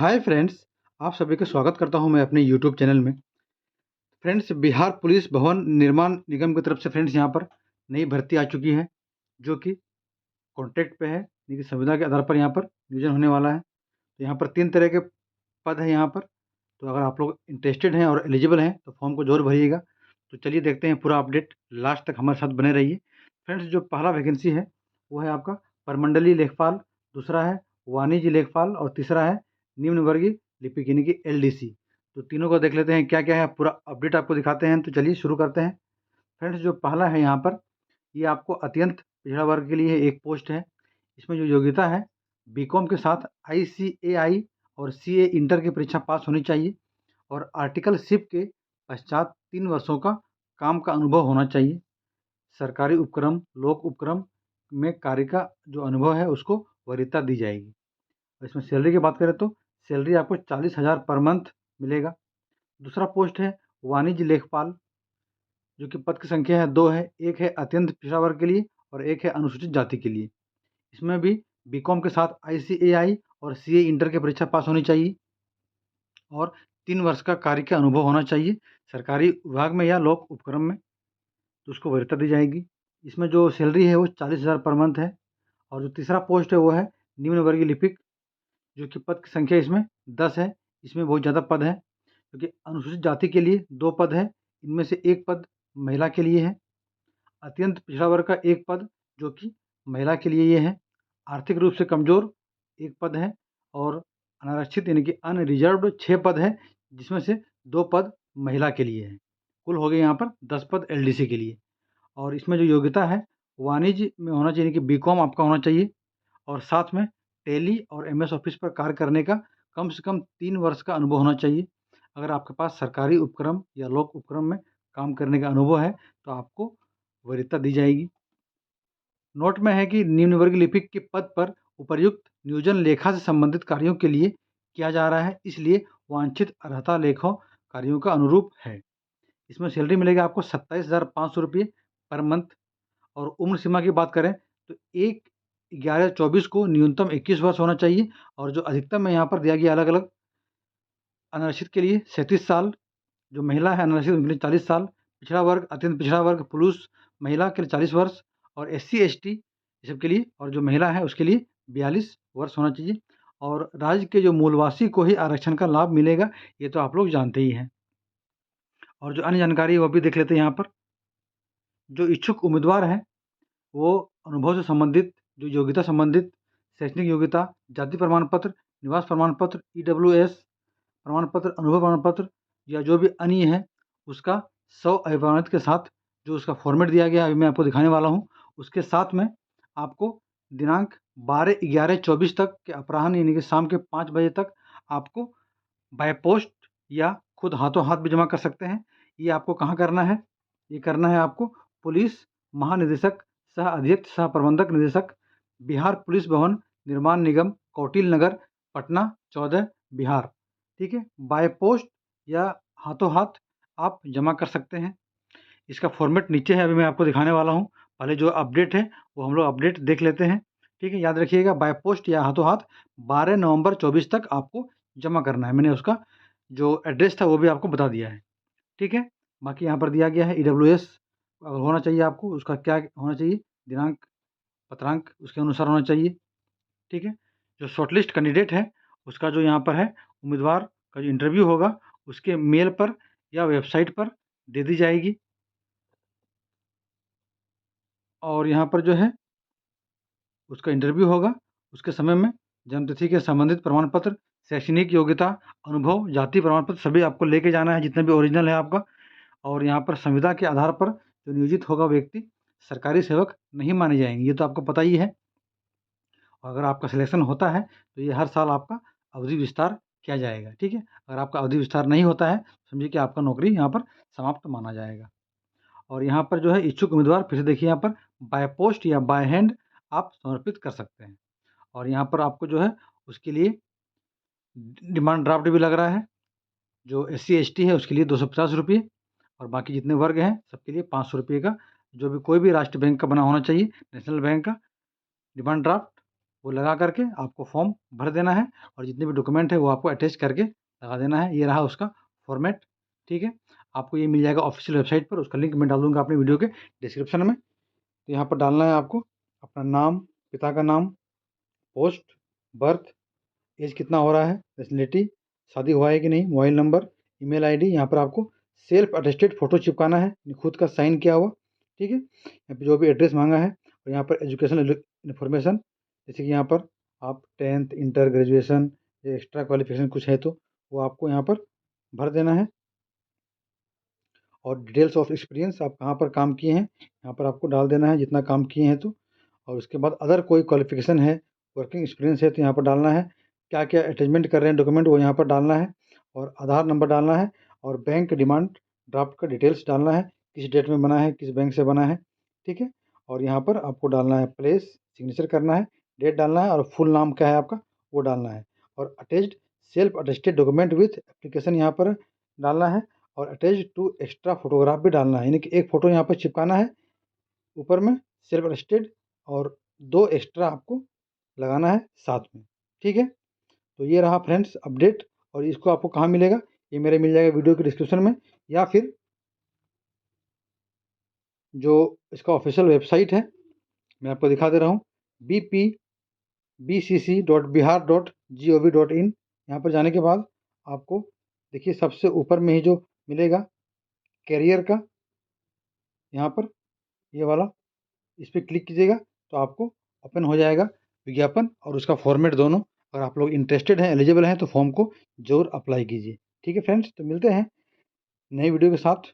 Hi friends, आप सभी का स्वागत करता हूं मैं अपने यूट्यूब चैनल में। फ्रेंड्स, बिहार पुलिस भवन निर्माण निगम की तरफ से फ्रेंड्स यहाँ पर नई भर्ती आ चुकी है, जो कि कॉन्ट्रैक्ट पे है, यानी कि संविदा के आधार पर यहाँ पर नियोजन होने वाला है। तो यहाँ पर 3 तरह के पद हैं यहाँ पर। तो अगर आप लोग इंटरेस्टेड हैं और एलिजिबल हैं तो फॉर्म को ज़रूर भरिएगा। तो चलिए देखते हैं पूरा अपडेट, लास्ट तक हमारे साथ बने रहिए। फ्रेंड्स, जो पहला वैकेंसी है वो है आपका परमंडलीय लेखपाल, दूसरा है वाणिज्य लेखपाल और तीसरा है निम्न वर्गीय लिपिक यानी कि एलडीसी। तो तीनों को देख लेते हैं क्या क्या है, पूरा अपडेट आपको दिखाते हैं। तो चलिए शुरू करते हैं। फ्रेंड्स, जो पहला है यहाँ पर, ये आपको अत्यंत पिछड़ा वर्ग के लिए एक पोस्ट है। इसमें जो योग्यता है, बीकॉम के साथ आईसीएआई और सीए इंटर की परीक्षा पास होनी चाहिए और आर्टिकलशिप के पश्चात 3 वर्षों का काम का अनुभव होना चाहिए। सरकारी उपक्रम, लोक उपक्रम में कार्य का जो अनुभव है उसको वरीयता दी जाएगी। और इसमें सैलरी की बात करें तो सैलरी आपको 40,000 पर मंथ मिलेगा। दूसरा पोस्ट है वाणिज्य लेखपाल, जो कि पद की संख्या है 2 है। एक है अत्यंत पिछड़ा वर्ग के लिए और एक है अनुसूचित जाति के लिए। इसमें भी बीकॉम के साथ आईसीएआई और सीए इंटर की परीक्षा पास होनी चाहिए और 3 वर्ष का कार्य का अनुभव होना चाहिए सरकारी विभाग में या लोक उपक्रम में, तो उसको वरीयता दी जाएगी। इसमें जो सैलरी है वो 40,000 पर मंथ है। और जो तीसरा पोस्ट है वो है निम्न वर्गीय लिपिक, जो कि पद की संख्या इसमें 10 है। इसमें बहुत ज़्यादा पद है क्योंकि अनुसूचित जाति के लिए 2 पद है, इनमें से 1 पद महिला के लिए है। अत्यंत पिछड़ा वर्ग का 1 पद जो कि महिला के लिए ये है। आर्थिक रूप से कमज़ोर 1 पद है और अनारक्षित यानी कि अनरिजर्व्ड 6 पद है, जिसमें से 2 पद महिला के लिए है। कुल हो गए यहाँ पर 10 पद एलडीसी के लिए। और इसमें जो योग्यता है, वाणिज्य में होना चाहिए, यानी कि बीकॉम आपका होना चाहिए और साथ में टैली और एमएस ऑफिस पर कार्य करने का कम से कम 3 वर्ष का अनुभव होना चाहिए। अगर आपके पास सरकारी उपक्रम या लोक उपक्रम में काम करने का अनुभव है तो आपको वरीयता दी जाएगी। नोट में है कि निम्न वर्ग लिपिक के पद पर उपर्युक्त नियोजन लेखा से संबंधित कार्यों के लिए किया जा रहा है, इसलिए वांछित अर्हता लेखों कार्यों का अनुरूप है। इसमें सैलरी मिलेगी आपको 27,500 रुपये पर मंथ। और उम्र सीमा की बात करें तो 1/11/24 को न्यूनतम 21 वर्ष होना चाहिए और जो अधिकतम है यहाँ पर दिया गया अलग अलग। अनारक्षित के लिए 37 साल, जो महिला है अनारक्षित उनके लिए 40 साल, पिछड़ा वर्ग अत्यंत पिछड़ा वर्ग पुरुष महिला के लिए 40 वर्ष और एससी एसटी ये सब के लिए, और जो महिला है उसके लिए 42 वर्ष होना चाहिए। और राज्य के जो मूलवासी को ही आरक्षण का लाभ मिलेगा, ये तो आप लोग जानते ही हैं। और जो अन्य जानकारी है वो भी देख लेते हैं यहाँ पर। जो इच्छुक उम्मीदवार हैं वो अनुभव से संबंधित, जो योग्यता संबंधित शैक्षणिक योग्यता, जाति प्रमाण पत्र, निवास प्रमाण पत्र, ईडब्ल्यूएस प्रमाण पत्र, अनुभव प्रमाण पत्र या जो भी अन्य है उसका 100 अभिप्रमाणित के साथ जो उसका फॉर्मेट दिया गया है अभी मैं आपको दिखाने वाला हूँ, उसके साथ में आपको दिनांक 12/11/24 तक के अपराह्न यानी कि शाम के 5 बजे तक आपको बाय पोस्ट या खुद हाथों हाथ भी जमा कर सकते हैं। ये आपको कहाँ करना है? ये करना है आपको पुलिस महानिदेशक सह अध्यक्ष सह प्रबंधक निदेशक, बिहार पुलिस भवन निर्माण निगम, कौटिल्य नगर, पटना 14 बिहार। ठीक है, बाय पोस्ट या हाथों हाथ आप जमा कर सकते हैं। इसका फॉर्मेट नीचे है, अभी मैं आपको दिखाने वाला हूँ। पहले जो अपडेट है वो हम लोग अपडेट देख लेते हैं। ठीक है, याद रखिएगा बाय पोस्ट या हाथों हाथ 12 नवंबर 24 तक आपको जमा करना है। मैंने उसका जो एड्रेस था वो भी आपको बता दिया है। ठीक है, बाकी यहाँ पर दिया गया है ईडब्ल्यूएस होना चाहिए आपको, उसका क्या होना चाहिए, दिनांक पत्रांक उसके अनुसार होना चाहिए। ठीक है, जो शॉर्टलिस्ट कैंडिडेट है उसका जो यहाँ पर है उम्मीदवार का जो इंटरव्यू होगा उसके मेल पर या वेबसाइट पर दे दी जाएगी। और यहाँ पर जो है उसका इंटरव्यू होगा, उसके समय में जन्मतिथि के संबंधित प्रमाण पत्र, शैक्षणिक योग्यता, अनुभव, जाति प्रमाण पत्र सभी आपको लेके जाना है, जितना भी ओरिजिनल है आपका। और यहाँ पर संविदा के आधार पर जो नियोजित होगा व्यक्ति सरकारी सेवक नहीं माने जाएंगे, ये तो आपको पता ही है। और अगर आपका सिलेक्शन होता है तो ये हर साल आपका अवधि विस्तार किया जाएगा। ठीक है, अगर आपका अवधि विस्तार नहीं होता है समझिए कि आपका नौकरी यहाँ पर समाप्त माना जाएगा। और यहाँ पर जो है इच्छुक उम्मीदवार फिर से देखिए यहाँ पर बाय पोस्ट या बाय हैंड आप समर्पित कर सकते हैं। और यहाँ पर आपको जो है उसके लिए डिमांड ड्राफ्ट भी लग रहा है। जो एससी एसटी है उसके लिए 250 रुपये और बाकी जितने वर्ग हैं सबके लिए 500 रुपये का, जो भी कोई भी राष्ट्रीय बैंक का बना होना चाहिए, नेशनल बैंक का डिमांड ड्राफ्ट वो लगा करके आपको फॉर्म भर देना है और जितने भी डॉक्यूमेंट है वो आपको अटैच करके लगा देना है। ये रहा उसका फॉर्मेट, ठीक है। आपको ये मिल जाएगा ऑफिशियल वेबसाइट पर, उसका लिंक मैं डाल दूँगा अपने वीडियो के डिस्क्रिप्शन में। तो यहाँ पर डालना है आपको अपना नाम, पिता का नाम, पोस्ट, बर्थ, एज कितना हो रहा है, नेशनलिटी, शादी हुआ है कि नहीं, मोबाइल नंबर, ईमेल आईडी। यहाँ पर आपको सेल्फ अटेस्टेड फ़ोटो चिपकाना है, खुद का साइन किया हुआ, ठीक है। यहाँ पे जो भी एड्रेस मांगा है और यहाँ पर एजुकेशनल इन्फॉर्मेशन, जैसे कि यहाँ पर आप 10th इंटर ग्रेजुएशन या एक्स्ट्रा क्वालिफिकेशन कुछ है तो वो आपको यहाँ पर भर देना है। और डिटेल्स ऑफ एक्सपीरियंस, आप कहाँ पर काम किए हैं यहाँ पर आपको डाल देना है, जितना काम किए हैं तो। और उसके बाद अदर कोई क्वालिफिकेशन है, वर्किंग एक्सपीरियंस है तो यहाँ पर डालना है। क्या क्या अटैचमेंट कर रहे हैं डॉक्यूमेंट वो यहाँ पर डालना है। और आधार नंबर डालना है और बैंक डिमांड ड्राफ्ट का डिटेल्स डालना है, किस डेट में बना है, किस बैंक से बना है, ठीक है। और यहाँ पर आपको डालना है प्लेस, सिग्नेचर करना है, डेट डालना है और फुल नाम क्या है आपका वो डालना है। और attached self attested document with application यहाँ पर डालना है। और अटैच टू एक्स्ट्रा फोटोग्राफ भी डालना है, यानी कि एक फ़ोटो यहाँ पर चिपकाना है ऊपर में सेल्फ अटेस्टेड, और 2 एक्स्ट्रा आपको लगाना है साथ में, ठीक है। तो ये रहा फ्रेंड्स अपडेट। और इसको आपको कहाँ मिलेगा, ये मेरे मिल जाएगा वीडियो के डिस्क्रिप्शन में, या फिर जो इसका ऑफिशियल वेबसाइट है मैं आपको दिखा दे रहा हूँ, bpbcc.bihar.gov.in। यहाँ पर जाने के बाद आपको देखिए सबसे ऊपर में ही जो मिलेगा कैरियर का, यहाँ पर ये वाला, इस पर क्लिक कीजिएगा तो आपको ओपन हो जाएगा विज्ञापन और उसका फॉर्मेट दोनों। अगर आप लोग इंटरेस्टेड हैं, एलिजिबल हैं तो फॉर्म को ज़रूर अप्लाई कीजिए, ठीक है फ्रेंड्स। तो मिलते हैं नई वीडियो के साथ।